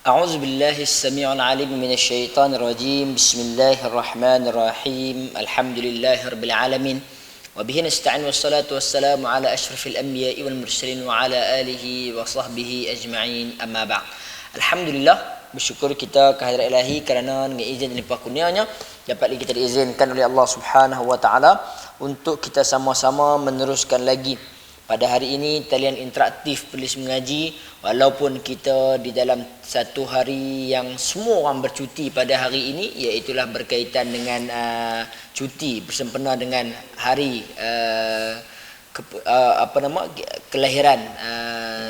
أعوذ بالله السميع العليم من الشيطان الرجيم. بسم الله الرحمن الرحيم. الحمد لله رب العالمين وبه نستعين والصلاة والسلام على أشرف الأنبياء والمرسلين وعلى آله وصحبه أجمعين. أما بعد. Alhamdulillah, bersyukur kita kehadirat ilahi kerana dengan izin dan limpah kurnianya dapat kita diizinkan oleh Allah Subhanahu wa taala untuk kita sama-sama meneruskan lagi pada hari ini talian interaktif Perlis Mengaji, walaupun kita di dalam satu hari yang semua orang bercuti pada hari ini, iaitulah berkaitan dengan cuti bersempena dengan hari kelahiran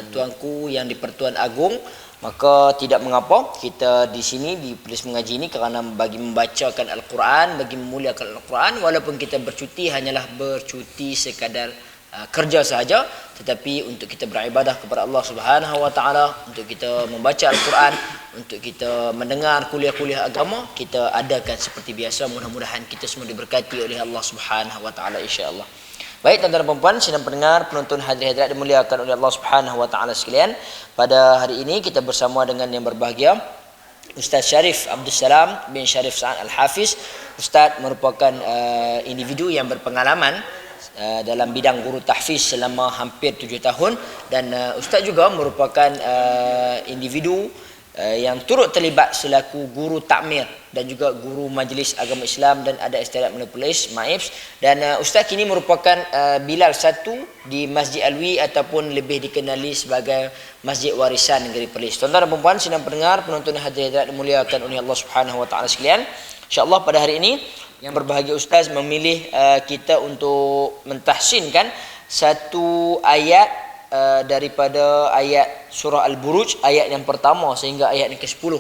tuanku yang di Pertuan Agong. Maka tidak mengapa kita di sini di Perlis Mengaji ini kerana bagi membacakan Al-Quran, bagi memuliakan Al-Quran, walaupun kita bercuti hanyalah bercuti sekadar kerja sahaja, tetapi untuk kita beribadah kepada Allah Subhanahu wa taala, untuk kita membaca Al-Quran, untuk kita mendengar kuliah-kuliah agama, kita adakan seperti biasa. Mudah-mudahan kita semua diberkati oleh Allah Subhanahu wa taala insya-Allah. Baik tuan-tuan dan puan-puan, sidang pendengar, penonton hadirin dimuliakan oleh Allah Subhanahu wa taala sekalian. Pada hari ini kita bersama dengan yang berbahagia Ustaz Syarif Abdul Salam bin Syarif Sa'ad Al-Hafiz. Ustaz merupakan individu yang berpengalaman dalam bidang guru tahfiz selama hampir 7 tahun, dan Ustaz juga merupakan individu yang turut terlibat selaku guru takmir dan juga guru majlis agama Islam dan ada istiadat Perlis MAIPS, dan Ustaz kini merupakan Bilal 1 di Masjid Alwi ataupun lebih dikenali sebagai Masjid Warisan Negeri Perlis. Tuan-tuan dan puan-puan, sidang pendengar, penonton hadirat dimuliakan oleh Allah Subhanahu wa taala sekalian. Insya-Allah pada hari ini yang berbahagia Ustaz memilih kita untuk mentahsinkan satu ayat daripada ayat surah Al-Buruj, ayat yang pertama sehingga ayat yang ke-10.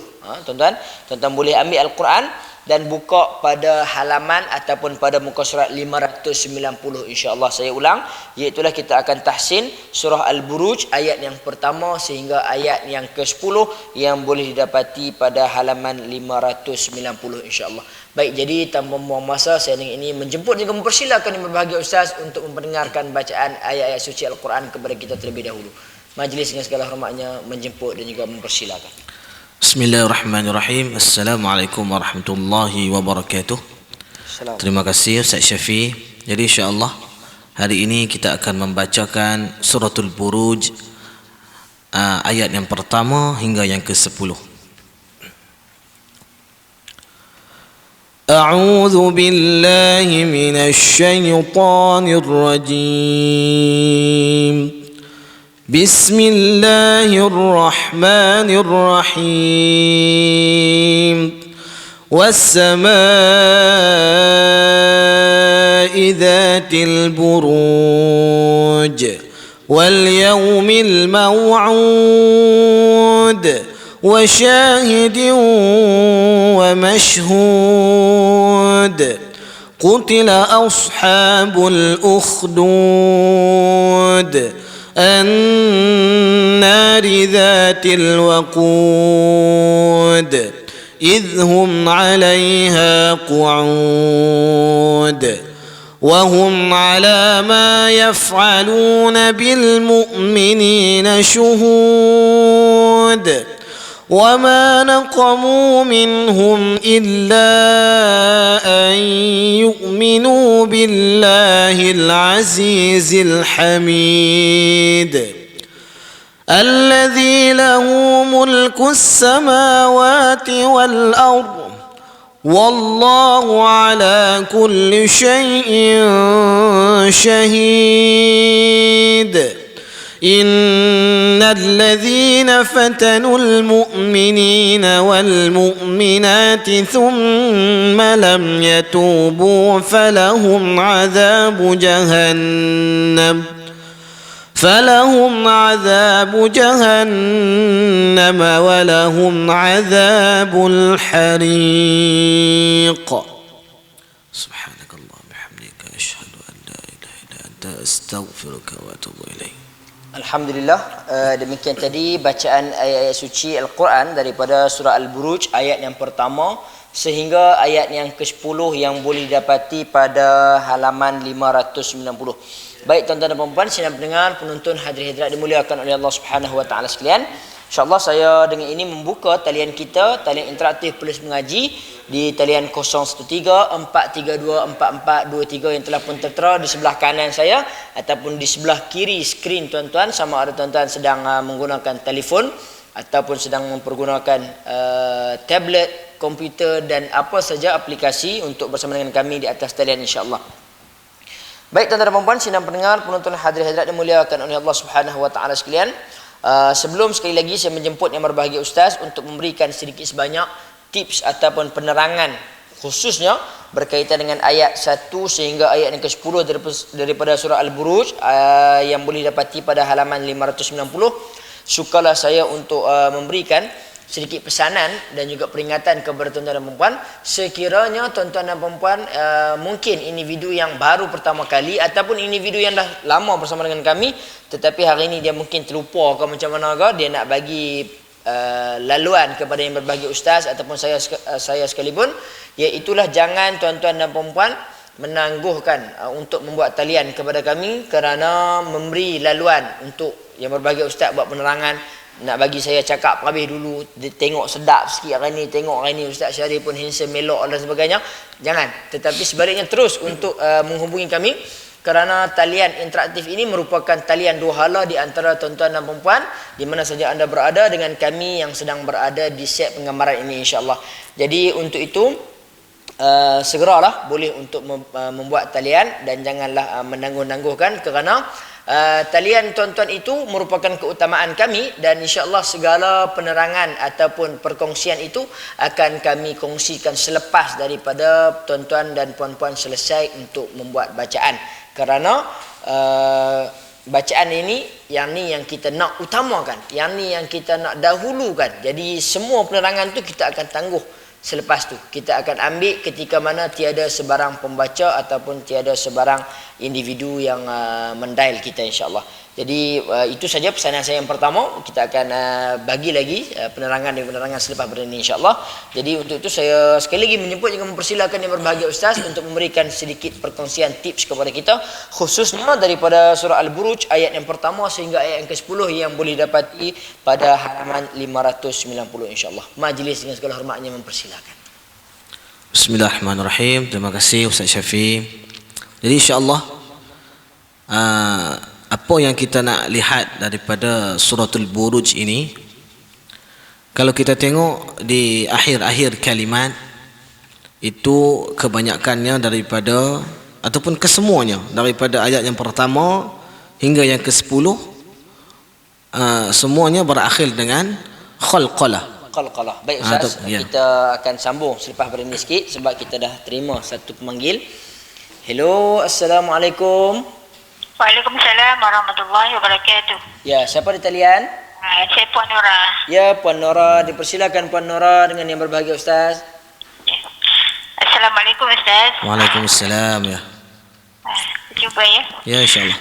Tuan-tuan boleh ambil Al-Quran dan buka pada halaman ataupun pada muka surat 590 insya-Allah. Saya ulang, iaitulah kita akan tahsin surah Al-Buruj ayat yang pertama sehingga ayat yang ke-10 yang boleh didapati pada halaman 590 insya-Allah. Baik, jadi tanpa membuang masa, saya ini menjemput juga mempersilakan yang berbahagia Ustaz untuk mendengarkan bacaan ayat-ayat suci Al-Quran kepada kita terlebih dahulu. Majlis dengan segala hormatnya menjemput dan juga mempersilakan. Bismillahirrahmanirrahim. Assalamualaikum warahmatullahi wabarakatuh. Terima kasih Ustaz Syafi. Jadi insya-Allah hari ini kita akan membacakan suratul Buruj ayat yang pertama hingga yang ke-10. A'udzu billahi minasy syaithanir rajim. Bismillahirrahmanirrahim. Was-samaa'i dzatil buruj wal yawmil maw'ud wa syahidin wa mashhud. Qutila ashabul ukhdud النار ذات الوقود إذ هم عليها قعود وهم على ما يفعلون بالمؤمنين شهود وما نقموا منهم إلا أن يؤمنوا بالله العزيز الحميد الذي له ملك السماوات والأرض والله على كل شيء شهيد إن الذين فتنوا المؤمنين والمؤمنات ثم لم يتوبوا فلهم عذاب جهنم ولهم عذاب الحريق. سبحانك اللهم وبحمدك أشهد أن لا إله إلا أنت أستغفرك وأتوب إليك. Alhamdulillah, demikian tadi bacaan ayat-ayat suci Al-Quran daripada surah Al-Buruj ayat yang pertama sehingga ayat yang ke-10 yang boleh didapati pada halaman 590. Baik tuan-tuan dan puan-puan, sidang pendengar, penonton, hadirin-hadirat dimuliakan oleh Allah Subhanahu wa taala sekalian. InsyaAllah saya dengan ini membuka talian kita, talian interaktif Plus Mengaji di talian 013-432-4423 yang telah pun tertera di sebelah kanan saya ataupun di sebelah kiri skrin tuan-tuan, sama ada tuan-tuan sedang menggunakan telefon ataupun sedang mempergunakan tablet, komputer dan apa saja aplikasi untuk bersama dengan kami di atas talian insya-Allah. Baik tuan-tuan dan puan-puan, sidang pendengar, penonton, hadirin-hadirat dimuliakan oleh Allah Subhanahu wa taala sekalian. Sebelum sekali lagi saya menjemput yang berbahagia ustaz untuk memberikan sedikit sebanyak tips ataupun penerangan khususnya berkaitan dengan ayat 1 sehingga ayat yang ke-10 daripada surah Al-Buruj yang boleh dapati pada halaman 590. Sukalah saya untuk memberikan sedikit pesanan dan juga peringatan kepada tuan-tuan dan puan-puan. Sekiranya tuan-tuan dan puan-puan mungkin individu yang baru pertama kali ataupun individu yang dah lama bersama dengan kami, tetapi hari ini dia mungkin terlupa ke macam mana ke, dia nak bagi laluan kepada yang berbahagia ustaz ataupun saya sekalipun, iaitulah jangan tuan-tuan dan puan-puan menangguhkan untuk membuat talian kepada kami kerana memberi laluan untuk yang berbahagia ustaz buat penerangan. Nak bagi saya cakap habis dulu, dia tengok sedap sikit hari ni, tengok hari ni Ustaz Syarif pun handsome, melok dan sebagainya. Jangan, tetapi sebaliknya terus untuk menghubungi kami kerana talian interaktif ini merupakan talian dua hala di antara tuan-tuan dan puan-puan di mana saja anda berada dengan kami yang sedang berada di set penggambaran ini insya-Allah. Jadi untuk itu segeralah boleh untuk membuat talian dan janganlah menangguh-nangguhkan kerana talian tuan-tuan itu merupakan keutamaan kami dan insya-Allah segala penerangan ataupun perkongsian itu akan kami kongsikan selepas daripada tuan-tuan dan puan-puan selesai untuk membuat bacaan. Kerana bacaan ini yang kita nak utamakan, yang yang kita nak dahulukan. Jadi semua penerangan tu kita akan tangguh selepas tu. Kita akan ambil ketika mana tiada sebarang pembaca ataupun tiada sebarang individu yang mendial kita insya-Allah. Jadi itu saja pesanan saya yang pertama. Kita akan bagi lagi penerangan dan penerangan selepas ini insya-Allah. Jadi untuk itu saya sekali lagi menjemput juga mempersilakan yang berbahagia ustaz untuk memberikan sedikit perkongsian tips kepada kita khususnya daripada surah Al-Buruj ayat yang pertama sehingga ayat yang ke-10 yang boleh dapati pada halaman 590 insya-Allah. Majlis dengan segala hormatnya mempersilakan. Bismillahirrahmanirrahim. Terima kasih Ustaz Syafi. Jadi insya-Allah apa yang kita nak lihat daripada suratul Buruj ini, kalau kita tengok di akhir-akhir kalimat itu kebanyakannya daripada ataupun kesemuanya daripada ayat yang pertama hingga yang ke-10 semuanya berakhir dengan khalqalah. Baik ustaz, kita akan sambung selepas berhenti sikit sebab kita dah terima satu pemanggil. Hello, assalamualaikum. Waalaikumsalam warahmatullahi wabarakatuh. Ya, siapa di talian? Saya Puan Nora. Ya, Puan Nora, dipersilakan Puan Nora dengan yang berbahagia ustaz. Ya. Assalamualaikum ustaz. Waalaikumsalam ya. Cuba ya. Ya insya-Allah.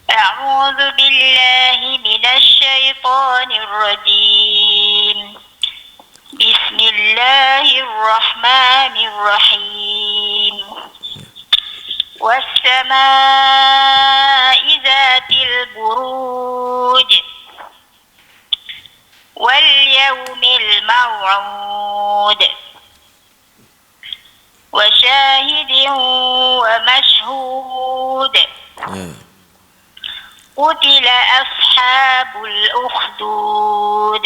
A'udzu billahi minasy syaithanir rajim. Bismillahirrahmanirrahim. والسماء ذات البروج واليوم الموعود وشاهد ومشهود قتل أصحاب الأخدود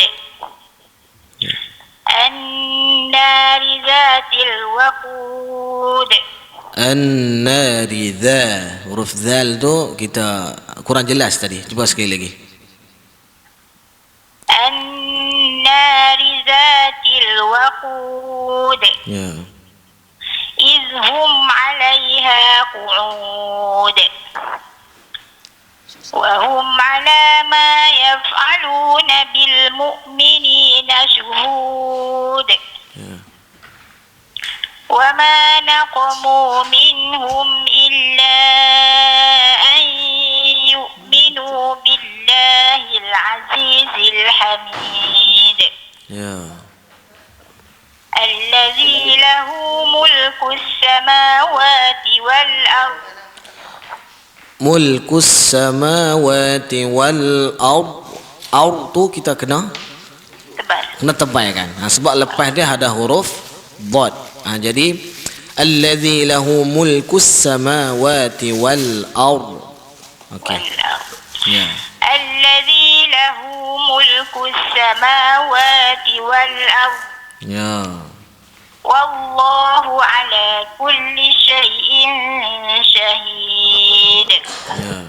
النار ذات الوقود. An-nari dha, huruf dhal tu kita kurang jelas tadi. Cuba sekali lagi. An-nari dhatil waqud. Ya. Izhum 'alaiha qu'ud. Wa hum 'ala ma yaf'aluna bil mu'minina shuhud. Ya. وما نقموا منهم إلا أن يؤمنوا بالله العزيز الحميد Ya. الذي mulkus samawati wal ard. Ard tu kita kena tebal kan. Sebab lepas dia ada huruf dhad. Jadi alladzi lahu mulkus samawati wal ard. Okey. Ya. الذي له ملك السماوات والأرض Ya. والله على كل شيء شهيد Ya.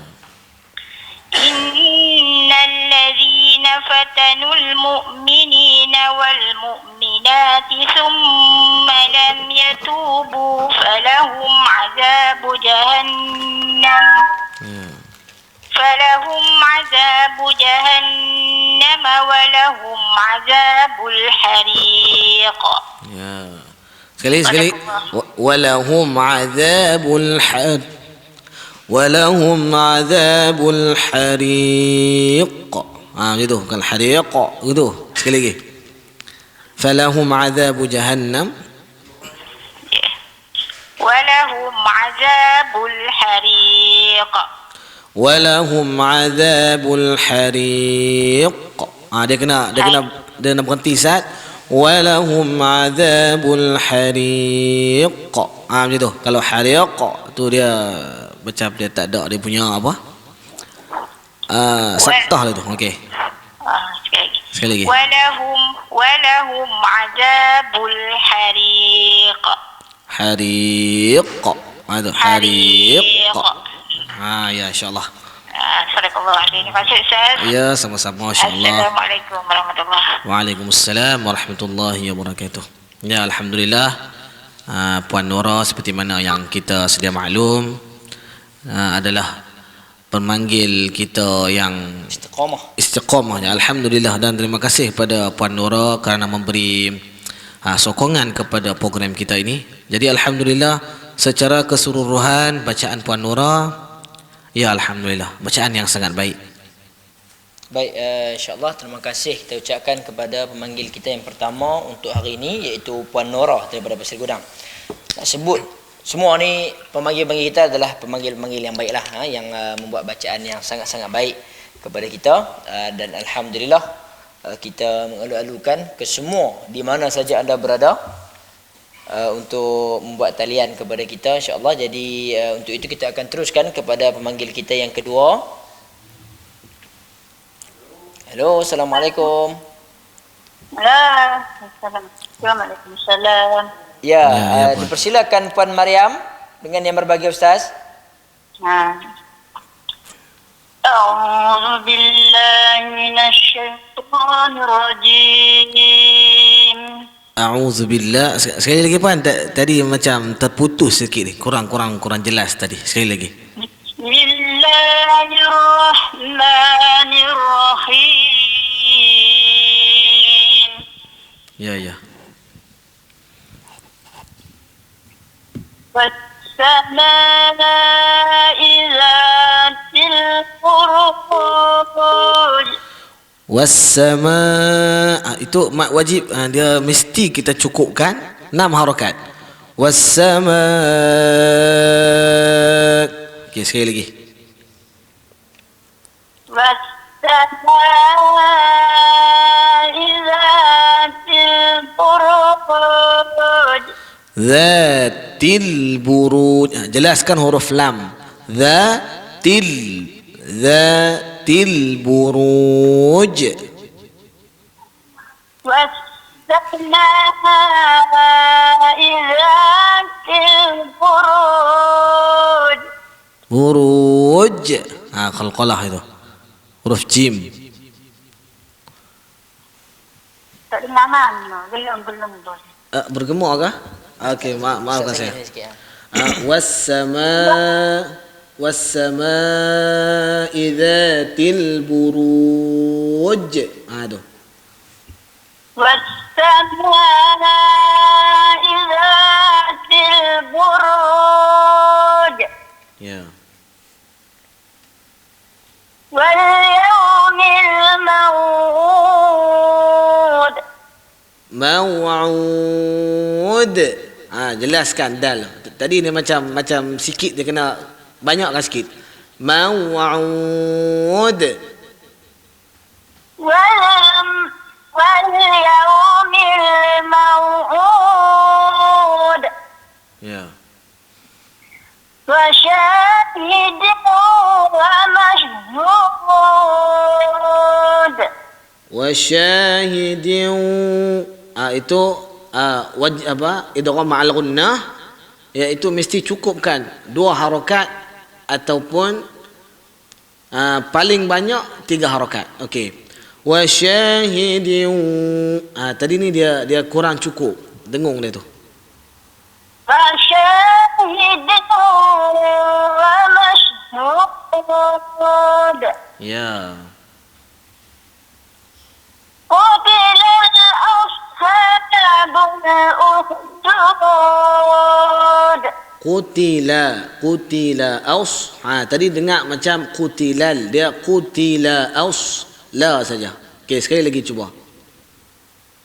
إن الذين فتنوا المؤمنين والمؤمنات ثم لم يتوبوا فلهم عذاب جهنم ولهم عذاب الحريق. Ya. Sekali. ولهم عذاب الحريق. Gitu bukan hariq gitu. Sekali lagi. فلهم عذاب جهنم ولهم عذاب الحريق. ولهم عذاب الحريق. Dia kena berhenti saat walahum adzabul hariq. Macam tu. Kalau hariq tu dia macam dia tak ada dia punya apa? Saktah tu. Okey. Sekali lagi. ولهم عذاب الحريق. Hariq. Itu hariq. Ya insya-Allah. Assalamualaikum. Terima kasih Ustaz. Ya, sama-sama insya-Allah. Assalamualaikum warahmatullahi wabarakatuh. Waalaikumsalam warahmatullahi wabarakatuh. Ya, alhamdulillah. Puan Nora seperti mana yang kita sedia maklum adalah pemanggil kita yang istiqamah. Ya, alhamdulillah, dan terima kasih kepada Puan Nora kerana memberi sokongan kepada program kita ini. Jadi alhamdulillah secara keseluruhan bacaan Puan Nora, ya alhamdulillah, bacaan yang sangat baik. Baik, insya-Allah terima kasih kita ucapkan kepada pemanggil kita yang pertama untuk hari ini, iaitu Puan Nora daripada Pasir Gudang. Nak sebut semua ni pemanggil-pemanggil kita adalah pemanggil-pemanggil yang baiklah, yang membuat bacaan yang sangat-sangat baik kepada kita, dan alhamdulillah kita mengalu-alukan ke semua di mana saja anda berada untuk membuat talian kepada kita insya-Allah. Jadi untuk itu kita akan teruskan kepada pemanggil kita yang kedua. Halo, assalamualaikum. Waalaikumsalam. Ya, dipersilakan Puan Mariam dengan yang berbagi Ustaz. A'udzu billahi minasyaitonir rajim. A'udzubillah. Sekali lagi Puan, tadi macam terputus sikit ni. Kurang jelas tadi. Sekali lagi. Bismillahirrahmanirrahim. Ya. Was-samaa'i dzatil buruj. Was-samaa, itu mak wajib, dia mesti kita cukupkan 6 harakat. Was-samaa. Okey, sekali lagi. Was-samaa'i dzatil buruj. Dzatil buruj. Jelaskan huruf lam. Dzatil buruj. Was-samaa'i dzatil buruj. Buruj. Qalqalah itu. Huruf jim. Tak dengar mana? Belum bos. Bergemuk kah? Okey, maafkan saya. Was-samaa'i dzatil buruj. Aduh. Was-samaa'i dzatil buruj. Ya. Wal yawmil maw'ud. Maw'ud. Jelaskan dal. Tadi ni macam sikit dia kena banyakkan sikit. موعود. واليوم الموعود Ya. وشاهد ومشهود Wasyahidin. Itu idgham ma'al gunnah, iaitu mesti cukupkan 2 harakat ataupun paling banyak 3 harakat. Okey. Wasyahidin. Tadi ni dia kurang cukup. Dengung dia tu. وشاهد ومشهود Ya. قتل أصحاب الأخدود Qutila aus. Tadi dengar macam qutilal, dia qutila aus la saja. Okey, sekali lagi cuba.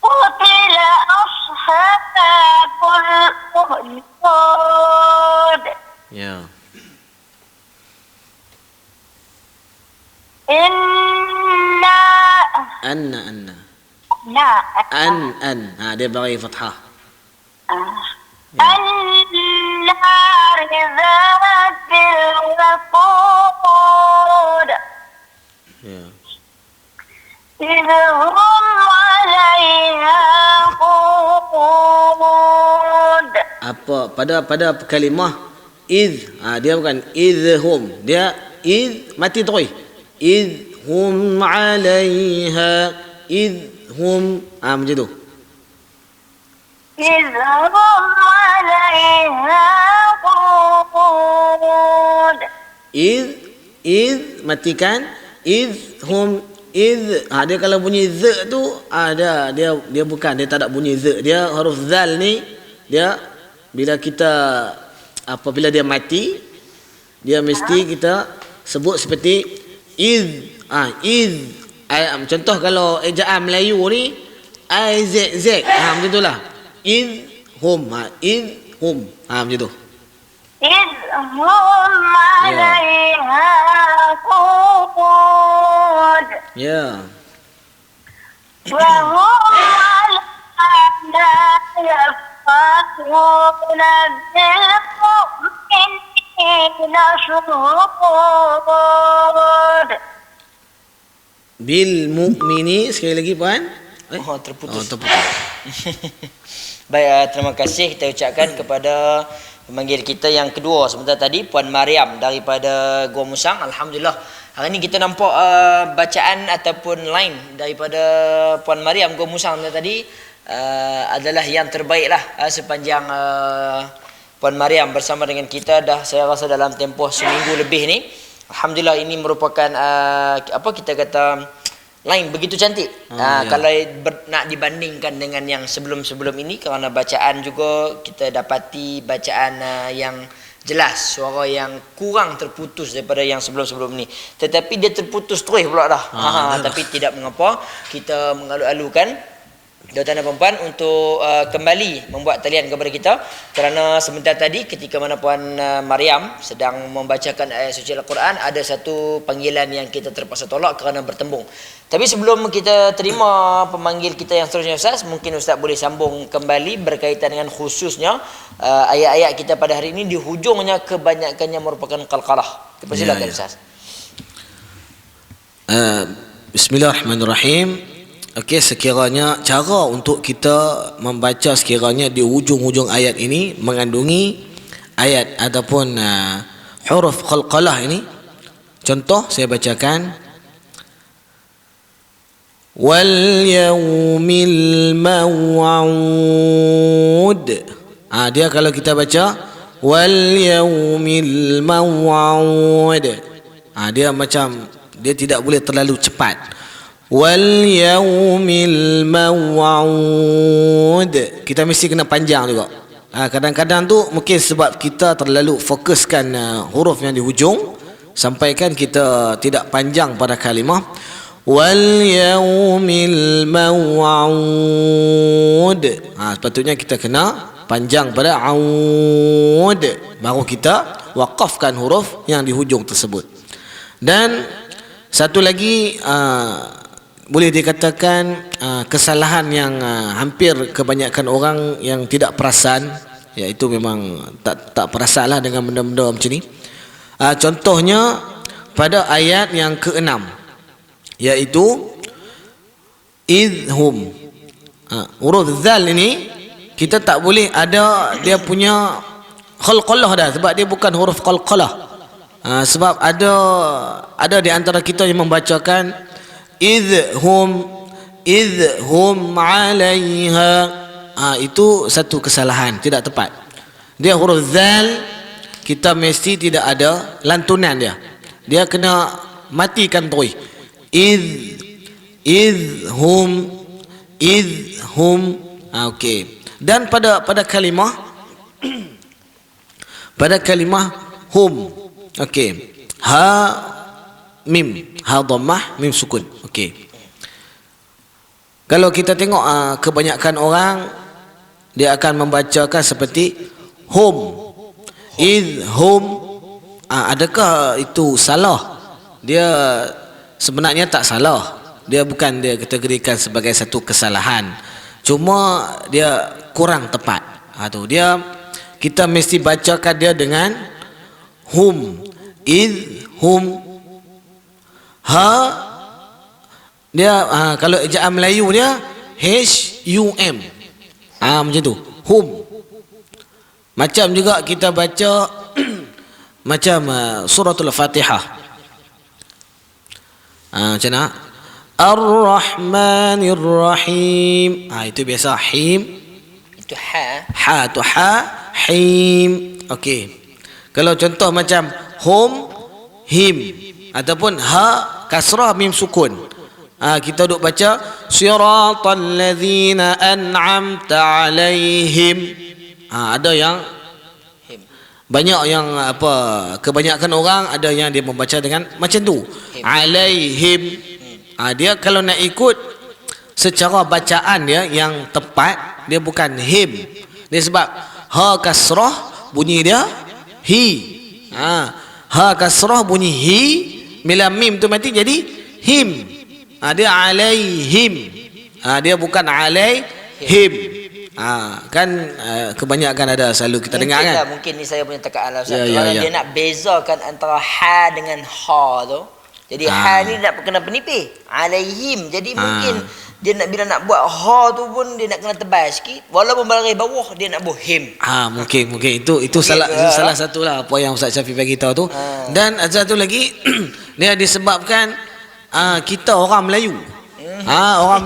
قتل أصحاب الأخدود Ya. إنا Anna. لا An. Dia bagi fathah. النار ذات الوقود Ya. إذ هم عليها قعود Pada kalimah iz, dia bukan idhum, dia iz mati terus. Idhum 'alaiha, idhum macam tu. إذ هم عليها قعود Iz matikan, idhum dia kalau bunyi z tu dia bukan, dia tak ada bunyi z, dia huruf zal ni dia bila apabila dia mati dia mesti kita sebut seperti iz. Contoh kalau ejaan Melayu ni izz, macam itulah. Idhum macam tu. إذ هم عليها قعود Ya. وهم على لا يفقهون بالمؤمنين شهود Bil mu'mini, sekali lagi puan. Terputus. Terputus. Baik, terima kasih kita ucapkan kepada pemanggil kita yang kedua sebentar tadi, Puan Mariam daripada Gua Musang. Alhamdulillah, hari ini kita nampak bacaan ataupun line daripada Puan Mariam Gua Musang tadi adalah yang terbaik lah sepanjang Puan Mariam bersama dengan kita dah, saya rasa dalam tempoh seminggu lebih ni. Alhamdulillah, ini merupakan kita kata line begitu cantik. Ya. Kalau nak dibandingkan dengan yang sebelum-sebelum ini, kerana bacaan juga kita dapati bacaan yang jelas, suara yang kurang terputus daripada yang sebelum-sebelum ini. Tetapi dia terputus terus pula dah. Tapi tidak mengapa, kita mengalu-alukan tuan-tuan dan puan untuk kembali membuat talian kepada kita, kerana sebentar tadi ketika mana Puan Mariam sedang membacakan ayat suci Al-Quran, ada satu panggilan yang kita terpaksa tolak kerana bertembung. Tapi sebelum kita terima pemanggil kita yang seterusnya, Ustaz, mungkin Ustaz boleh sambung kembali berkaitan dengan khususnya ayat-ayat kita pada hari ini, di hujungnya kebanyakannya merupakan qalqalah. Dipersilakan, Ustaz. Bismillahirrahmanirrahim. Okey, sekiranya cara untuk kita membaca sekiranya di hujung-hujung ayat ini mengandungi ayat ataupun huruf qalqalah ini. Contoh saya bacakan, wal yaumil maw'ud. Dia kalau kita baca wal yaumil maw'ud, dia macam dia tidak boleh terlalu cepat. Wal yaumil maw'ud, kita mesti kena panjang juga. Kadang-kadang tu mungkin sebab kita terlalu fokuskan huruf yang di hujung, sampaikan kita tidak panjang pada kalimah wal yaumil maw'ud. Sepatutnya kita kena panjang pada aud, baru kita waqafkan huruf yang di hujung tersebut. Dan satu lagi boleh dikatakan kesalahan yang hampir kebanyakan orang yang tidak perasan, iaitu memang tak perasanlah dengan benda-benda macam ni. Contohnya pada ayat yang ke-6, iaitu idhum. Huruf zal ini kita tak boleh ada dia punya qalqalah dah, sebab dia bukan huruf qalqalah. Sebab ada di antara kita yang membacakan idhum 'alaiha. Itu satu kesalahan, tidak tepat. Dia huruf zal, kita mesti tidak ada lantunan dia. Dia kena matikan terus. Idhum. Okey. Dan pada kalimah hum, okey, ha mim, ha dhammah, mim sukun. Okey. Kalau kita tengok kebanyakan orang dia akan membacakan seperti hum, idhum. Adakah itu salah? Dia sebenarnya tak salah. Dia bukan dia kategorikan sebagai satu kesalahan. Cuma dia kurang tepat. Kita mesti bacakan dia dengan hum, idhum. Ha dia kalau ejaan Melayu dia HUM. Macam tu, hum. Macam juga kita baca macam suratul Fatihah. Macam mana? Ar-Rahmanir Rahim. Itu biasa him. Itu ha. Ha tu ha, him. Okey. Kalau contoh macam hum, him, ataupun ha kasrah mim sukun. Kita duk baca siratal ladzina an'amta alaihim. Ada yang banyak yang kebanyakan orang ada yang dia membaca dengan macam tu. Alaihim. Dia kalau nak ikut secara bacaan dia yang tepat, dia bukan him. Dia sebab ha kasrah bunyi dia hi. Ha kasrah bunyi hi, bila mim tu mati jadi him. Dia alaihim. Dia bukan alaihim. Kebanyakan ada selalu kita dengar kan. Mungkin ni saya punya tekanan Ustaz. Dia nak bezakan antara ha dengan ha tu. Jadi ha ni nak kena penipih alaihim. Jadi mungkin dia nak, bila nak buat ha tu pun dia nak kena tebal sikit, walaupun baris bawah dia nak buat him. Mungkin itu salah satulah apa yang Ustaz Syafiq bagi tahu tu. Dan satu lagi dia disebabkan kita orang Melayu.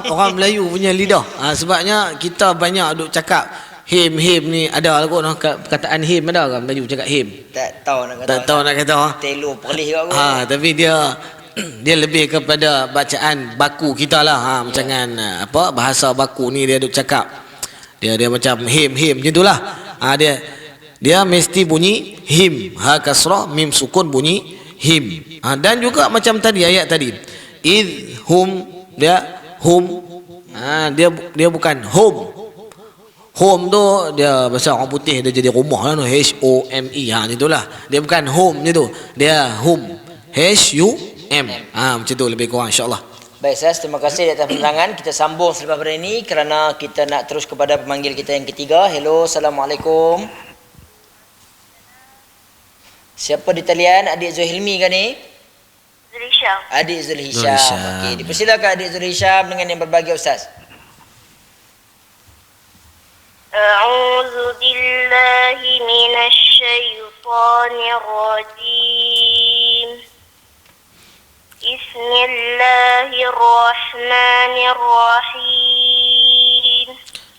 Orang Melayu punya lidah. Sebabnya kita banyak duk cakap him ni, ada kot perkataan him, ada ke Melayu cakap him? Tak tahu nak kata. Telo perlih juga kot. Tapi dia lebih kepada bacaan baku kita lah. Macam kan bahasa baku ni dia duk cakap. Dia macam him macam itulah. Dia mesti bunyi him, ha kasrah mim sukun bunyi him. Dan juga macam tadi ayat tadi, idhum, dia hum. Dia bukan home. Home tu dia bahasa orang putih dia jadi rumah lah, HOME. Itulah. Dia bukan home je tu. Dia hum. HUM. Macam tu lebih kurang insya-Allah. Baik Ustaz, terima kasih atas penerangan. Kita sambung selepas ini kerana kita nak terus kepada pemanggil kita yang ketiga. Hello, Assalamualaikum. Siapa di talian? Adik Zulhilmi kan ni? Zulhisham. Adik Zulhisham. Okey, dipersilakan Adik Zulhisham dengan yang berbagi Ustaz. A'udzu billahi minasy syaithanir rajim. Bismillahirrahmanirrahim.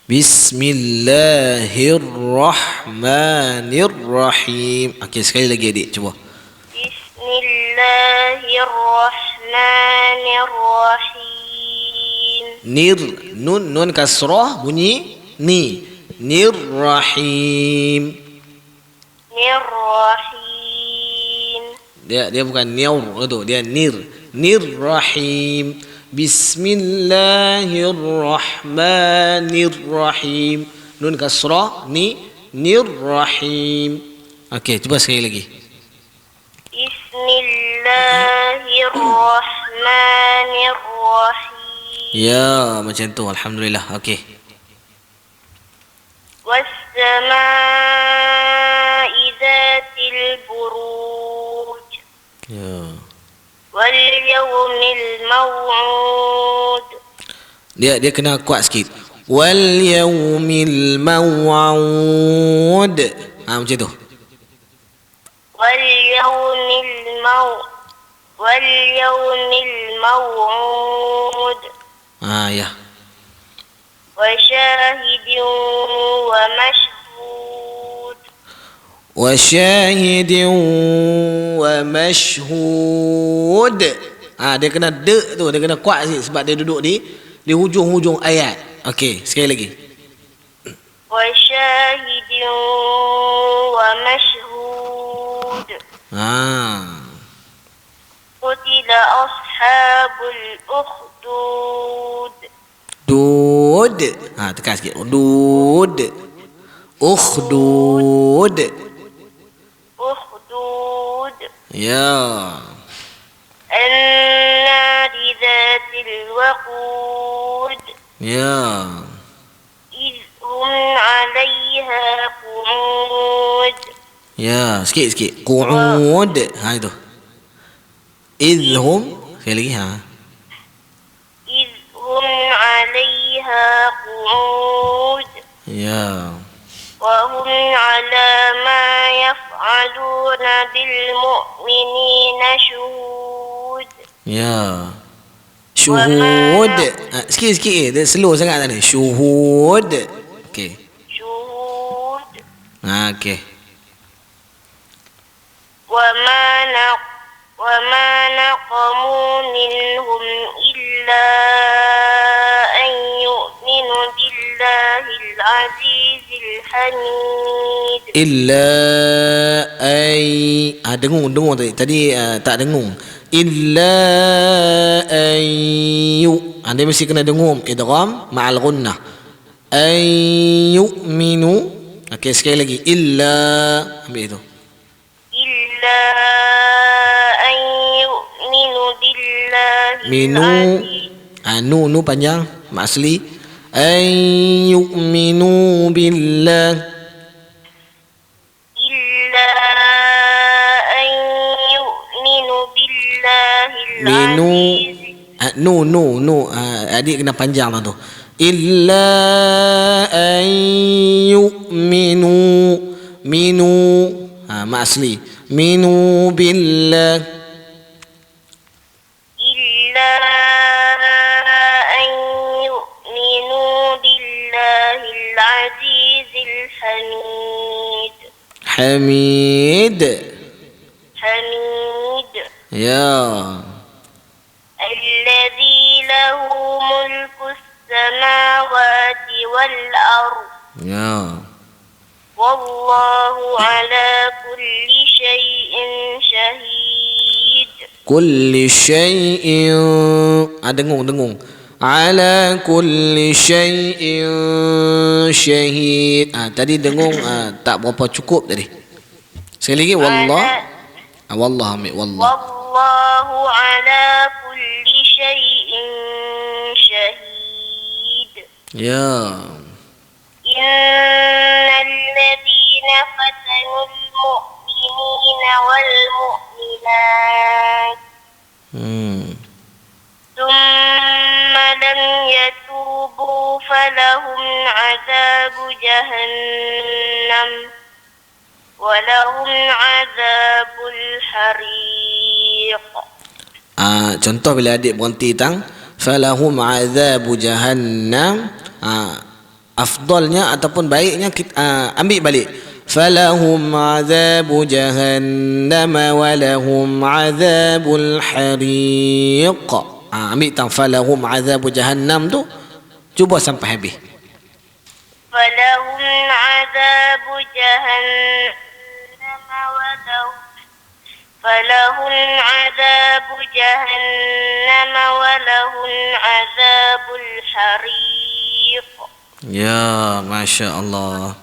Bismillahirrahmanirrahim. Okey, sekali lagi adik cuba. Bismillahirrahmanirrahim. Nun kasrah bunyi ni. Nirrahim. Dia bukan niur tu, dia nirrahim. Bismillahirrahmanirrahim. Nun kasrah nirrahim. Okey, cuba sekali lagi. Bismillahirrahmanirrahim. Bismillahirrahmanirrahim. Ya, macam tu. Alhamdulillah. Okey. Was-samaa'i dzatil buruj. Ya. Wal yawmil maw'ud. Dia kena kuat sikit. Wal yaumil maw'ud. Macam tu. Wal yawmil maw'ud. Ya. Wa syahidin wa mashhud. Wa syahidin wa mashhud. Dia kena de tu, dia kena kuat sikit sebab dia duduk di hujung-hujung ayat. Okey, sekali lagi. Wa syahidin wa mashhud. Qutila ashabul ukhdud. Dud. Tekan sikit. Dud. Ukhdud. Ukhdud. Ya. An-nari dzatil waqud. Ya. إذ هم عليها قعود. Ya, sikit. Qu'ud. Itu. Idhum. Sekali lagi. إذ هم عليها قعود. Ya. وهم على ما يفعلون بالمؤمنين شهود. Ya. Syuhud. Sikit. Dia slow sangat tadi. Syuhud. Okey. شهود. Okey. وما نقموا منهم إلا أن يؤمنوا بالله العزيز الحميد. Illa ay dengung tadi tak dengung. Illa ayu. Dia mesti kena dengung idgham ma'al gunnah. Ayyuminu. Okey, sekali lagi. Illa, ambil itu. إلا أن يؤمنوا بالله Minu. العزيز. Nu panjang mak asli. Ayyuminu billah. إلا أن يؤمنوا بالله Minu. العزيز. Nu. Adik kena panjang lah tu. Illa an yu'minu. Minu. Mak asli. Minu billah. إلا أن يؤمنوا بالله العزيز الحميد. Hamid. حميد Ya. الذي له ملك السماوات والأرض Ya. والله على كل شيء شهيد. Kulli syai'in. Dengung. Ala kulli syai'in syahid. Tadi dengung tak berapa cukup tadi. Sekali lagi. Wallah. Wallah ambil. Wallah. والله على كل شيء شهيد. Ya. إن الذين فتنوا المؤمنين والمؤمنات ثم لم يتوبوا فلهم عذاب جهنم ولهم عذاب الحريق. Contoh bila adik berhenti tang falahum azabu jahannam. Afdalnya ataupun baiknya kita ambil balik. Falahum azabu jahannam walahum azabul hariq. Ambil tang falahum azabu jahannam tu, cuba sampai habis. فلهم عذاب جهنم ولهم عذاب الحريق. Ya, Masya Allah.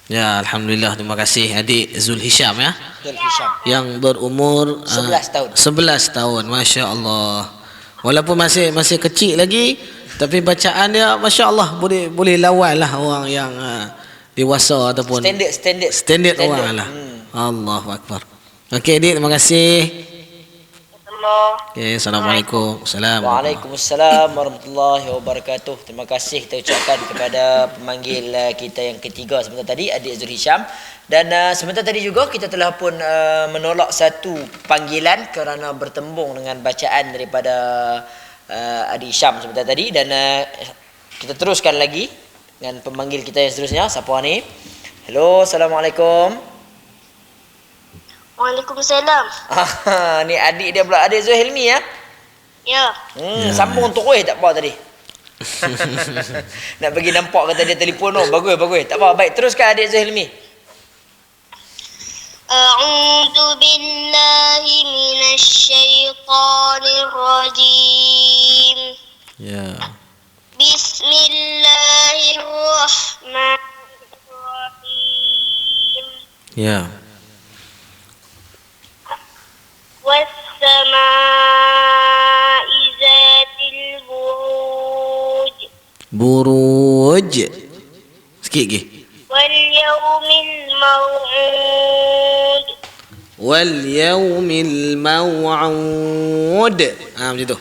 Ya, Alhamdulillah. Terima kasih adik Zul Hisham ya. Zul Hisham. Yang berumur 11 tahun. 11 tahun. Masya Allah. Walaupun masih kecil lagi, tapi bacaan dia masya-Allah boleh lawan lah orang yang dewasa ataupun standard orang lah. Allahu akbar. Okey, Dik, terima kasih. Okay, Assalamualaikum. Waalaikumsalam warahmatullahi wabarakatuh. Terima kasih kita ucapkan kepada pemanggil kita yang ketiga sebentar tadi, Adik Zul Hisham. Dan sebentar tadi juga kita telah pun menolak satu panggilan kerana bertembung dengan bacaan daripada Adik Hisham sebentar tadi. Dan kita teruskan lagi dengan pemanggil kita yang seterusnya. Siapa ni? Hello, Assalamualaikum. Waalaikumsalam. Ni adik dia pula, Adik Zul Hilmi ya? Ya. Sambung terus tak apa tadi. Nak bagi nampak kata dia telefon tu. Bagus. Tak apa. Baik, teruskan Adik Zul Hilmi. A'udzu billahi minasyaitonir rajim. Ya. Bismillahirrahmanirrahim. Ya. والسماء ذات البروج Buruj. Sikit lagi. واليوم الموعود Wal yaumil maw'ud. Macam tu.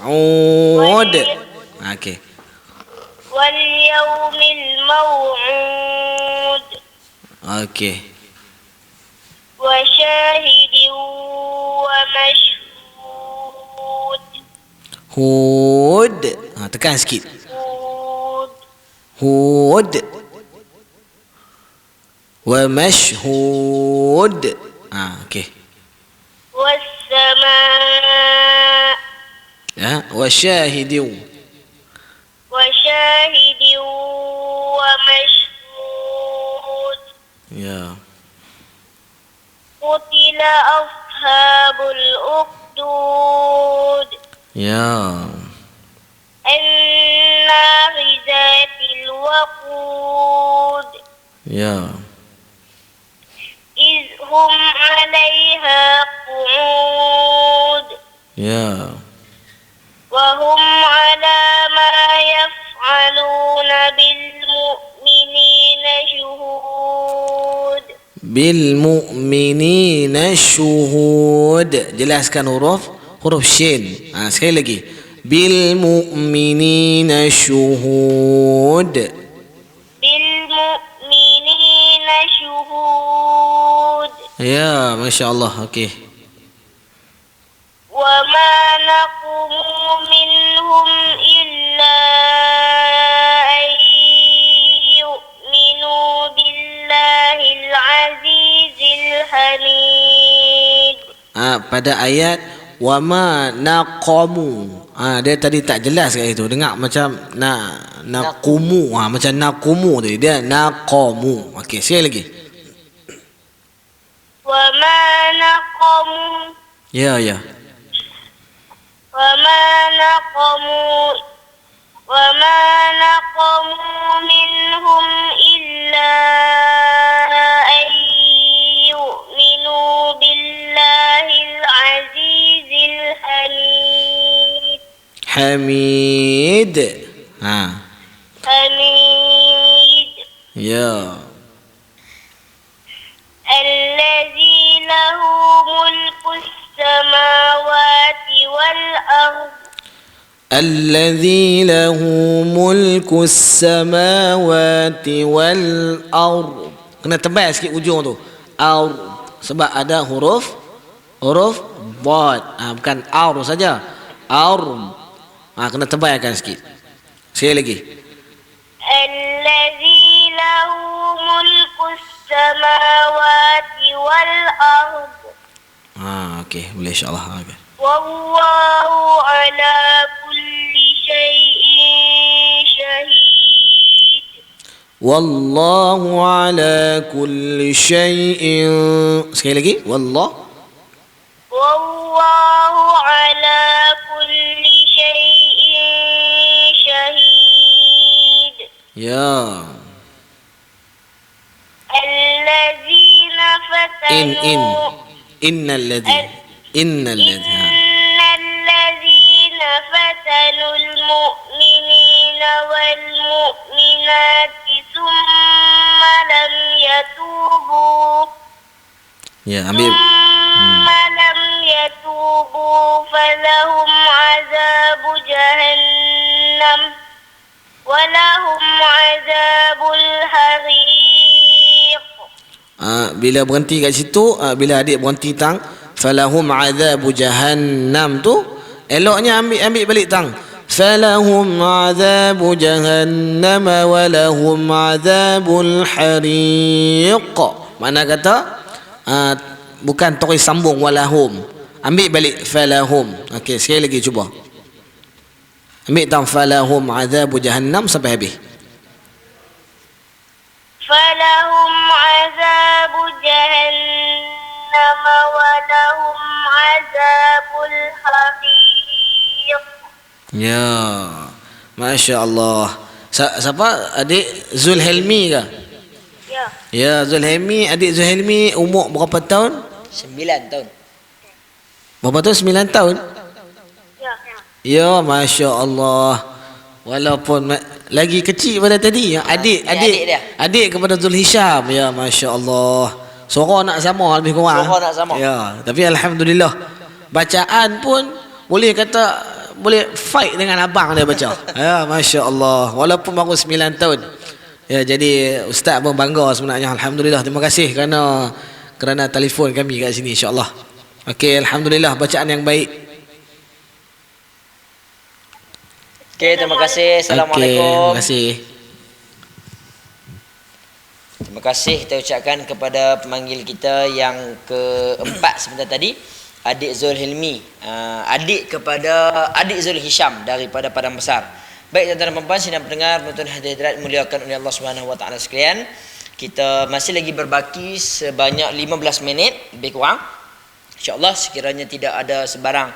Ud. Okey. واليوم الموعود Okey. وشاهد ومشهود Hud. Tekan sikit. هود Hud. Wa mashhud. Okey. والسماء Ya, wa syahidin. وشاهد ومشهود Ya. قتل أصحاب الأخدود Ya. النار ذات الوقود Ya. إذ هم عليها قعود Ya. وهم على ما يفعلون بالمؤمنين شهود Bil mu'minina syuhud. Jelaskan huruf shin. Sekali lagi. Bil mu'minina syuhud. بالمؤمنين شهود Ya, masya-Allah. Okey. وما نقموا منهم إلا أن يؤمنوا بالله العزيز الحميد. Pada ayat wa ma naqamu. Dia tadi tak jelas kat itu. Dengar macam naqumu. Macam naqumu tadi. Dia naqamu. Okey, sekali lagi. وما نقموا Ya. وما نقموا منهم إلا أن يؤمنوا بالله العزيز الحميد. Hamid. حميد Ya. الذي له ملك السماوات والأرض Alladzi lahu mulku samawati wal ard. Kena tebal sikit ujung tu. Ard. Sebab ada huruf dad. Bukan ar saja. Ard. Kena tebalkan sikit. Sekali lagi. الذي له ملك السماوات والأرض Okey, boleh insya-Allah. Okay. والله على كل شيء شهيد. Wallahu ala kulli syai'in. Sekali lagi. والله على كل شيء شهيد. Ya. الذين فتنوا Innal ladzi. إن الذين المؤمنين والمؤمنات ثم لم يتوبوا Ya, ambil. ثم لم يتوبوا فلهم عذاب جهنم ولهم عذاب الحريق. Bila berhenti kat situ, bila adik berhenti tang, falahum azabu jahannam tu, eloknya ambil balik tang. Falahum azabu jahannam walahum azabul hariq. Mana kata bukan terus sambung walahum. Ambil balik falahum. Okey, sekali lagi cuba. Ambil tang falahum azabu jahannam sampai habis. فلهم عذاب جهنم ولهم عذاب الحريق. Ya, Masya Allah. Siapa? Adik Zulhelmi ke? Ya. Ya, Zulhelmi. Adik Zulhelmi umur berapa tahun? 9 tahun. Berapa tahun? 9 tahun? Ya. Ya, Masya Allah. Walaupun lagi kecil pada tadi. Adik kepada Zul Hisham. Ya, Masya Allah. Suara nak sama lebih kurang. Suara nak sama. Ya, tapi Alhamdulillah. Bacaan pun boleh kata boleh fight dengan abang dia baca. Ya, Masya Allah. Walaupun baru 9 tahun. Ya, jadi Ustaz pun bangga sebenarnya. Alhamdulillah. Terima kasih kerana telefon kami kat sini, insya-Allah. Okey, Alhamdulillah, bacaan yang baik. Okey, terima kasih. Assalamualaikum. Okey, terima kasih. Terima kasih kita ucapkan kepada pemanggil kita yang keempat sebentar tadi, Adik Zul Hilmi, adik Zul Hisham daripada Padang Besar. Baik tuan-tuan dan puan-puan, sidang pendengar, penonton hadirat muliakan oleh Allah Subhanahu wa taala sekalian. Kita masih lagi berbaki sebanyak 15 minit lebih kurang. InsyaAllah sekiranya tidak ada sebarang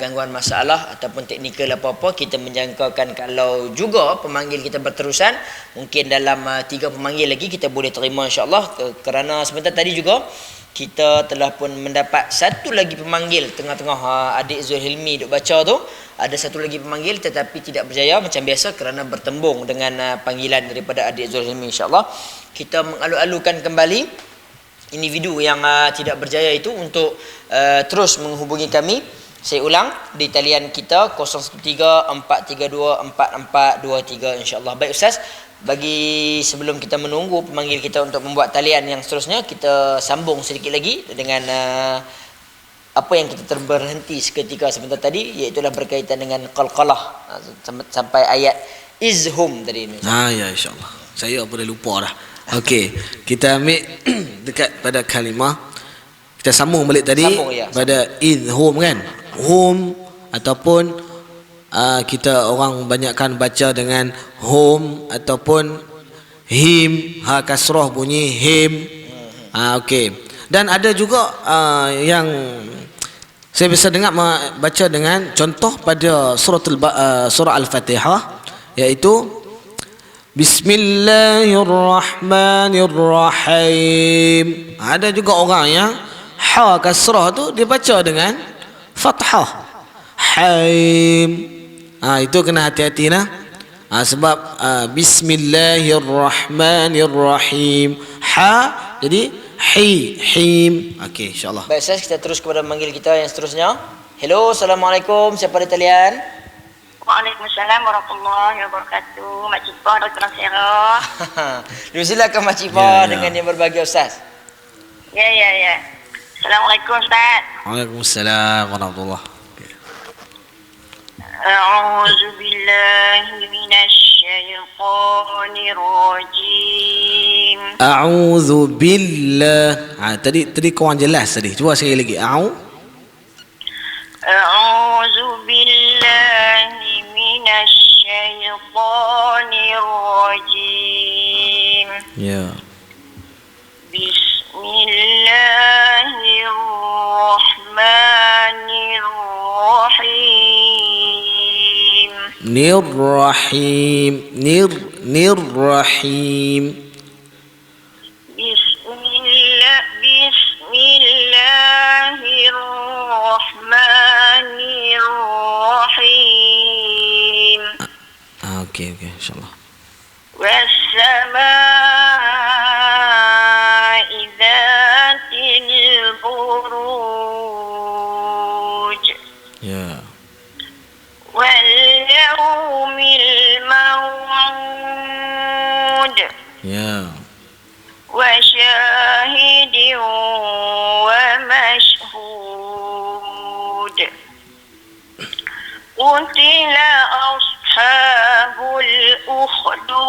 gangguan masalah ataupun teknikal apa-apa, kita menjangkakan kalau juga pemanggil kita berterusan, mungkin dalam 3 pemanggil lagi kita boleh terima insyaAllah, kerana sebentar tadi juga kita telah pun mendapat satu lagi pemanggil tengah-tengah adik Zul Hilmi duk baca tu, ada satu lagi pemanggil tetapi tidak berjaya macam biasa kerana bertembung dengan panggilan daripada adik Zul Hilmi. InsyaAllah kita mengalu-alukan kembali individu yang tidak berjaya itu untuk terus menghubungi kami. Saya ulang, di talian kita 03-432-4423 insyaAllah. Baik Ustaz, bagi sebelum kita menunggu pemanggil kita untuk membuat talian yang seterusnya, kita sambung sedikit lagi dengan apa yang kita terberhenti seketika sebentar tadi, iaitulah berkaitan dengan qalqalah sampai ayat izhum tadi ini. Ya, insyaAllah. Saya pun dah lupa dah. Okey, kita ambil dekat pada kalimah. Kita sambung balik tadi pada idhum kan. Hum ataupun kita orang banyakkan baca dengan hum ataupun him, ha kasrah bunyi him. Okey. Dan ada juga yang saya biasa dengar baca dengan contoh pada surah Al-Fatihah, iaitu Bismillahirrahmanirrahim. Ada juga orang yang ha kasrah tu dia baca dengan fathah haim. Itu kena hati-hati nah. Sebab Bismillahirrahmanirrahim, ha jadi him. Okey, insyaAllah. Baik Ustaz, kita terus kepada memanggil kita yang seterusnya. Hello, Assalamualaikum. Siapa di talian? Waalaikumsalam warahmatullahi wabarakatuh. Mak Cipah Dr. Nasira. Silakan Mak Cipah dengan yang berbagi Ustaz. Ya. Assalamualaikum Ustaz. Waalaikumsalam warahmatullahi. A'udzu billahi minasy syaithanir rajim. A'udzu billah. Tadi kurang jelas tadi. Cuba sekali lagi. A'udzu billahi minasy syaithanir rajim. Ya. Bismillahirrahmanirrahim. Nirrahim. Bismillahirrahmanirrahim. insyaallah. والسماء ذات البروج Ya. واليوم الموعود Ya. وشاهد ومشهود قتل أصحاب الأخدود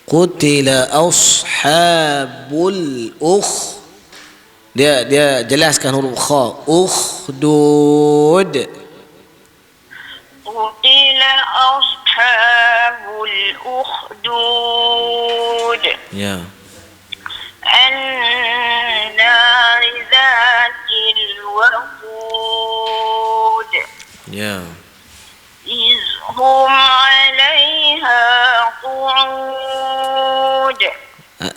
Qutila ashabul dia jelaskan huruf kha. Ukhdud. قتل أصحاب الأخدود Ya. النار ذات الوقود Ya. إذ هم عليها قعود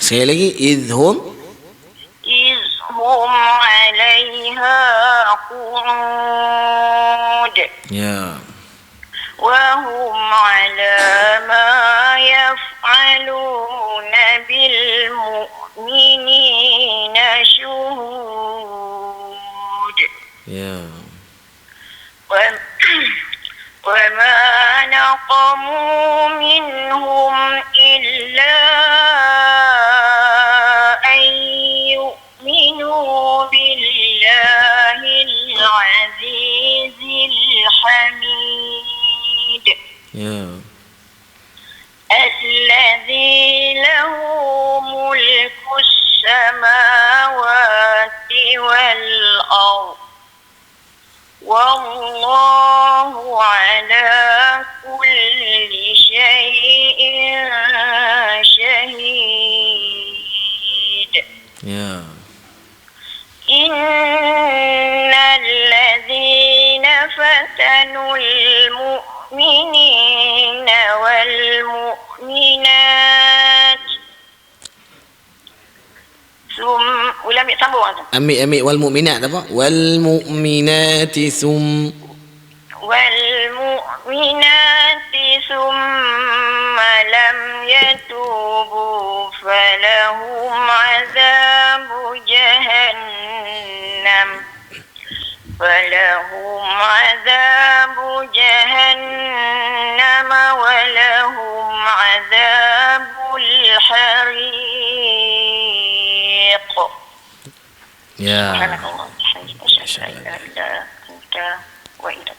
Sekali lagi idhum. إذ هم عليها قعود Ya. وهم على ما يفعلون بالمؤمنين شهود Ya. وما نقموا منهم إلا أن يؤمنوا بالله العزيز الحميد Ya. الذي له ملك السماوات والأرض والله على كل شيء شهيد Ya. إن الذين فتنوا المؤمنين والمؤمنات ulang sambung aja. Ambil wal mu'minat apa? Wal mu'minati والمؤمنات ثم لم يتوبوا فلهم عذاب جهنم ولهم عذاب الحريق. Ya. سبحانك اللهم وبحمدك أشهد أن لا إله إلا أنت وإليك.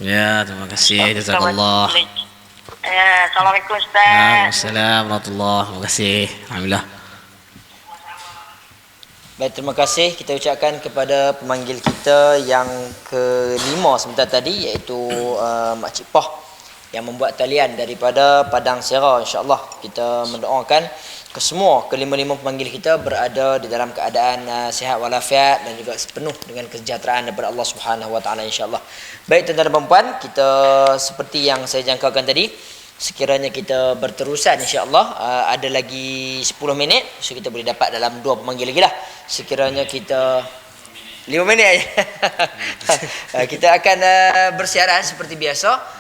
Ya, terima kasih. Jazakallah. Assalamualaikum Ustaz. Waalaikumsalam warahmatullahi. Terima kasih. Alhamdulillah. Baik, terima kasih kita ucapkan kepada pemanggil kita yang kelima sebentar tadi, iaitu Makcik Pah yang membuat talian daripada Padang Sera. InsyaAllah kita mendoakan kesemua kelima-lima pemanggil kita berada di dalam keadaan sihat walafiat dan juga sepenuh dengan kesejahteraan daripada Allah Subhanahu Wa Taala, insya-Allah. Baik tuan-tuan dan puan, kita seperti yang saya jangkakan tadi, sekiranya kita berterusan, insya-Allah ada lagi 10 minit, so kita boleh dapat dalam 2 pemanggil lagi lah. Sekiranya kita 5 minit aja. Kita akan bersiaran seperti biasa.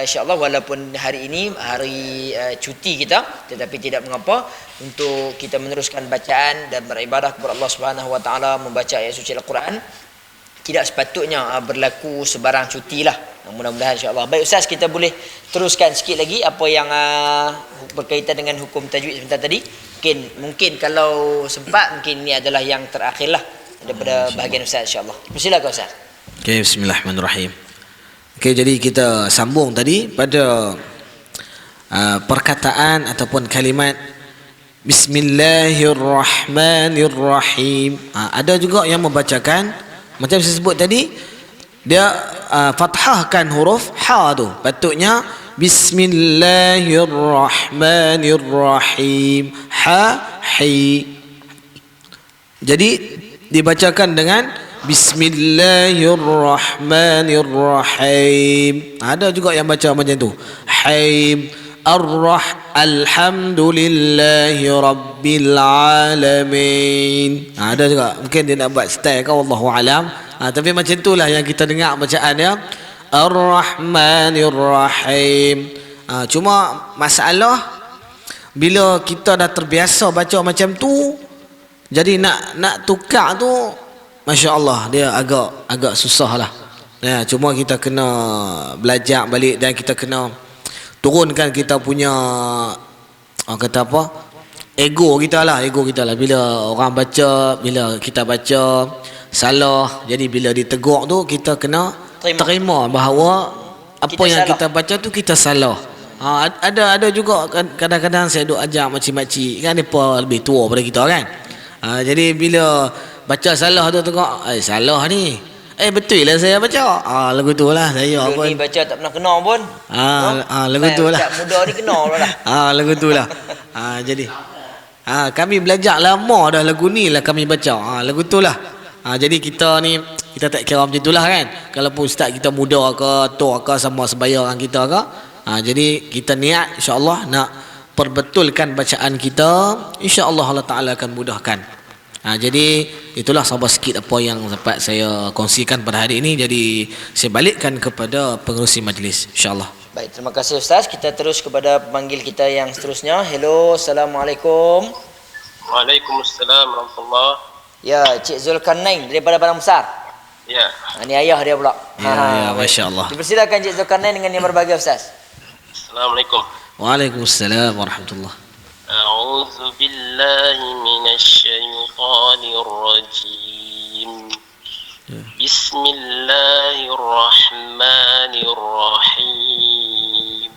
InsyaAllah walaupun hari ini hari cuti kita, tetapi tidak mengapa untuk kita meneruskan bacaan dan beribadah kepada Allah Subhanahu Wa Taala, membaca ayat suci Al-Quran. Tidak sepatutnya berlaku sebarang cuti lah. Mudah-mudahan insyaAllah. Baik Ustaz, kita boleh teruskan sikit lagi apa yang berkaitan dengan hukum tajwid sebentar tadi. Mungkin kalau sempat, mungkin ini adalah yang terakhir lah daripada bahagian Ustaz, insyaAllah. Silakan Ustaz. Okay, bismillahirrahmanirrahim. Okay, jadi kita sambung tadi pada perkataan ataupun kalimat Bismillahirrahmanirrahim. Ada juga yang membacakan macam saya sebut tadi, dia fathahkan huruf ha tu. Patutnya Bismillahirrahmanirrahim. Ha, hi. Jadi dibacakan dengan Bismillahirrahmanirrahim. Ada juga yang baca macam tu. Haim Alhamdulillahi Rabbil Alamin. Ada juga. Mungkin dia nak buat style kan, wallahu alam. Tapi macam itulah yang kita dengar bacaan dia. Ar-Rahmanir Rahim. Cuma masalah bila kita dah terbiasa baca macam tu, jadi nak tukar tu, masya-Allah, dia agak susah lah. Ya, cuma kita kena belajar balik dan kita kena turunkan kita punya kata apa? Ego kita lah. Bila orang baca, bila kita baca salah, jadi bila ditegur tu kita kena terima bahawa apa kita yang salah. kita baca tu kita salah. Ada juga kadang-kadang saya duk ajak makcik-makcik kan, mereka lebih tua pada kita kan. Jadi bila baca salah tu tengok, salah ni. Betul lah saya baca. Lagu tu lah saya Dulu pun. ni baca tak pernah kena pun. Lagu tu lah. Budak muda ni kena lah. Lagu tu lah. Jadi kami belajar lama dah lagu ni lah kami baca. Lagu tu lah. Jadi kita ni, kita tak kira macam tu lah kan. Kalaupun ustaz kita muda ke, tua ke, sama sebaya dengan kita ke. Jadi kita niat insya-Allah nak perbetulkan bacaan kita. Insya-Allah Allah Ta'ala akan mudahkan. Jadi itulah sabar sikit apa yang dapat saya kongsikan pada hari ini. Jadi saya balikkan kepada pengerusi majlis insya-Allah. Baik, terima kasih Ustaz. Kita terus kepada pemanggil kita yang seterusnya. Hello, Assalamualaikum. Waalaikumsalam warahmatullahi. Ya, Cik Zulkarnain daripada Padang Besar. Ya. Ini ayah dia pula. Ya, masya-Allah. Dipersilakan Cik Zulkarnain dengan yang berbagi Ustaz. Assalamualaikum. Waalaikumsalam warahmatullahi. A'udzu billahi minasyaitonir rajim. Bismillahirrahmanirrahim.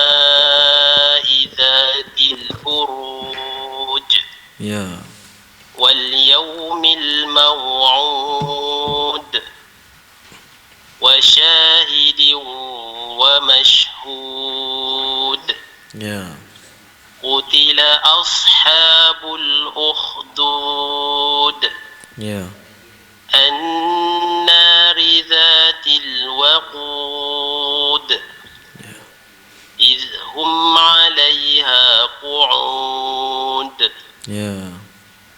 Was-samaa'i dzatil buruj. Ya. Wal yawmil maw'ud. Wa syahidin wa mashhud. Ya. قتل أصحاب الأخدود Ya. النار ذات الوقود إذ هم عليها قعود Ya.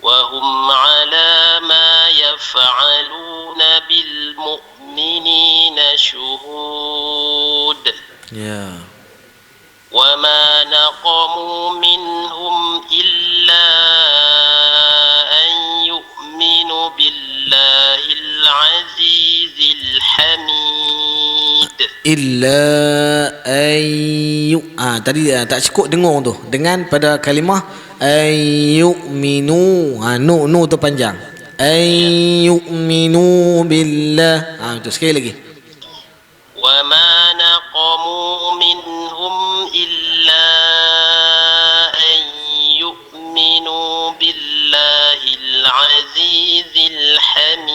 وهم على ما يفعلون بالمؤمنين شهود Ya. وما نقموا منهم إلا أن يؤمنوا بالله العزيز الحميد. Illa ayyu. Tadi tak cukup dengung tu. Dengan pada kalimah ayyuminu. Nu tu panjang. Ayyuminu billah. Itu sekali lagi. وما نقموا منهم إلا أن يؤمنوا بالله العزيز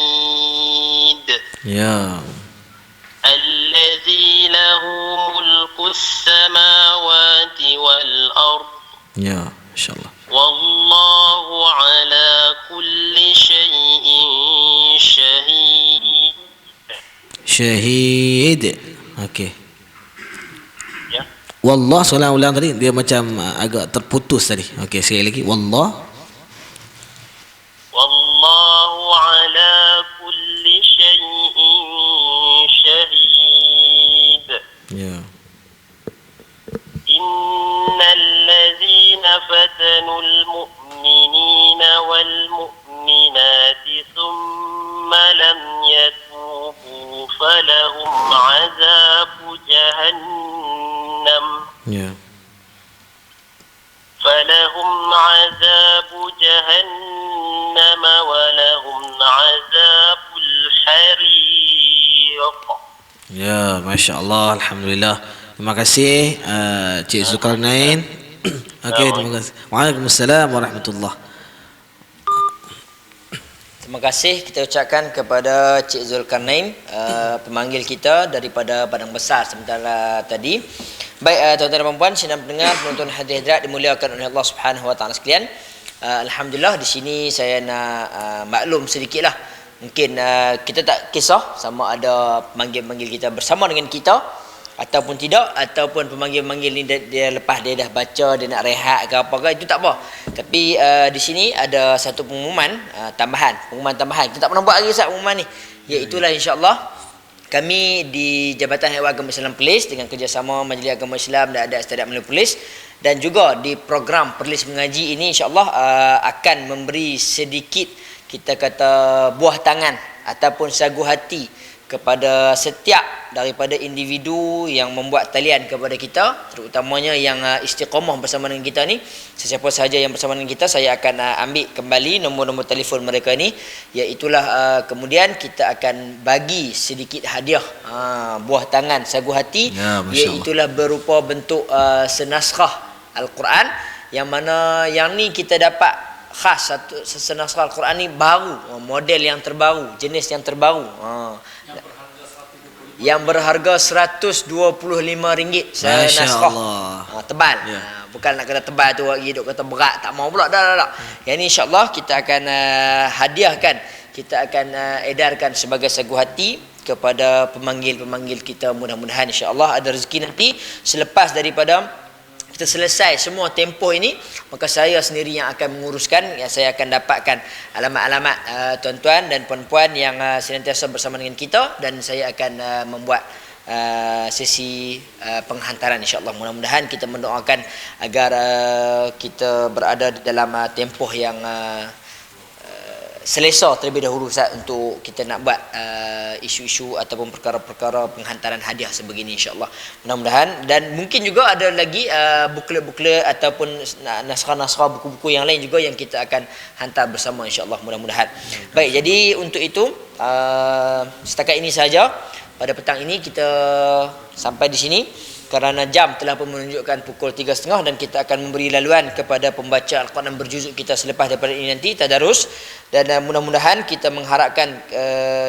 الحميد Ya. الذي له ملك السماوات والأرض Ya, insyaallah. والله على كل شيء شهيد. Syahid. Okey. Ya. Wallah, soalan ulang tadi dia macam agak terputus tadi. Okey, sekali lagi. Wallah. والله على كل شيء شهيد. Ya. إن الذين فتنوا المؤمنين والمؤمنات ثم لم يتوبوا فلهم عذاب جهنم Ya. فلهم عذاب جهنم ولهم عذاب الحريق. Ya, masya-Allah, alhamdulillah. Terima kasih Cik Zulkarnain. Okey, terima kasih. Waalaikumsalam warahmatullahi. Terima kasih kita ucapkan kepada Cik Zulkarnain, pemanggil kita daripada Padang Besar sementara tadi. Baik, tuan-tuan dan puan-puan, sidang pendengar, penonton hadirat dimuliakan oleh Allah Subhanahu Wa Taala sekalian. Alhamdulillah di sini saya nak maklum sedikitlah. Mungkin kita tak kisah sama ada pemanggil-pemanggil kita bersama dengan kita ataupun tidak, ataupun pemanggil-pemanggil ni dia lepas dia dah baca, dia nak rehat ke apa ke, itu tak apa. Tapi di sini ada satu pengumuman tambahan. Kita tak pernah buat lagi Ustaz pengumuman ni. Iaitulah insya-Allah kami di Jabatan Haiwan Agama Islam Perlis dengan kerjasama Majlis Agama Islam dan Adat Istiadat Melayu Perlis, dan juga di program Perlis Mengaji ini insya-Allah akan memberi sedikit, kita kata, buah tangan ataupun sagu hati kepada setiap daripada individu yang membuat talian kepada kita, terutamanya yang istiqamah bersama dengan kita ni. Sesiapa sahaja yang bersama dengan kita, saya akan ambil kembali nombor-nombor telefon mereka ni, iaitulah kemudian kita akan bagi sedikit hadiah, buah tangan sagu hati, iaitulah berupa bentuk senaskah Al-Quran, yang mana yang ni kita dapat khas, satu senaskah Al-Quran ni baru, model yang terbaru, jenis yang terbaru, yang berharga RM125 senaskah, tebal. Bukan nak kena tebal tu lagi duk kata berat, tak mau pula, dah. Yang ni insya-Allah kita akan hadiahkan, kita akan edarkan sebagai sagu hati kepada pemanggil-pemanggil kita. Mudah-mudahan insya-Allah ada rezeki nanti selepas daripada kita selesai semua tempoh ini, maka saya sendiri yang akan menguruskan, yang saya akan dapatkan alamat-alamat tuan-tuan dan puan-puan yang senantiasa bersama dengan kita, dan saya akan membuat sesi penghantaran insya-Allah. Mudah-mudahan kita mendoakan agar kita berada di dalam tempoh yang selesa terlebih dahulu Ustaz, untuk kita nak buat isu-isu ataupun perkara-perkara penghantaran hadiah sebegini insya-Allah. Mudah-mudahan, dan mungkin juga ada lagi buklet-buklet ataupun naskah-naskah buku-buku yang lain juga yang kita akan hantar bersama insya-Allah, mudah-mudahan. Baik, jadi untuk itu setakat ini saja pada petang ini, kita sampai di sini kerana jam telah pun menunjukkan pukul 3.30, dan kita akan memberi laluan kepada pembaca Al-Quran berjuzuk kita selepas daripada ini nanti, tadarus. Dan mudah-mudahan kita mengharapkan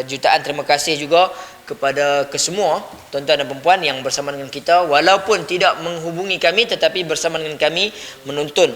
jutaan terima kasih juga kepada kesemua tuan-tuan dan perempuan yang bersama dengan kita, walaupun tidak menghubungi kami tetapi bersama dengan kami menonton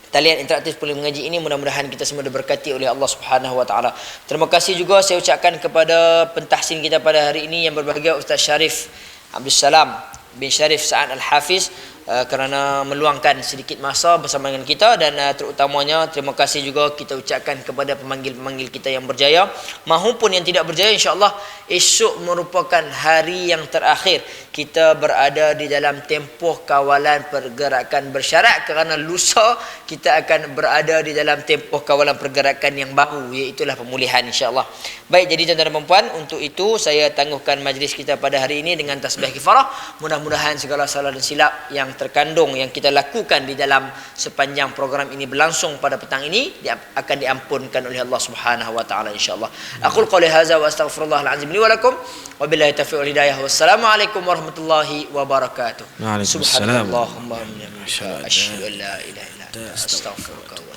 talian interaktif Perlis Mengaji ini. Mudah-mudahan kita semua diberkati oleh Allah Subhanahu wa taala. Terima kasih juga saya ucapkan kepada pentahsin kita pada hari ini yang berbahagia Ustaz Syarif Abdul Salam bin Syarif Sa'ad Al-Hafiz kerana meluangkan sedikit masa bersama dengan kita, dan terutamanya terima kasih juga kita ucapkan kepada pemanggil-pemanggil kita yang berjaya maupun yang tidak berjaya. InsyaAllah esok merupakan hari yang terakhir kita berada di dalam tempoh kawalan pergerakan bersyarat, kerana lusa kita akan berada di dalam tempoh kawalan pergerakan yang baru, iaitulah pemulihan insyaAllah. Baik, jadi tuan-tuan dan puan-puan, untuk itu saya tangguhkan majlis kita pada hari ini dengan tasbih kifarah. Mudah-mudahan segala salah dan silap yang terkandung yang kita lakukan di dalam sepanjang program ini berlangsung pada petang ini akan diampunkan oleh Allah Subhanahu wa taala insyaallah. Aqul qouli hadza wa astaghfirullahal azim li wa lakum wa billahi taufiq wal hidayah. Wassalamualaikum warahmatullahi wabarakatuh. Waalaikumsalam. Subhanallahumma wa bihamdika asyhadu an la ilaha illa anta astaghfiruka wa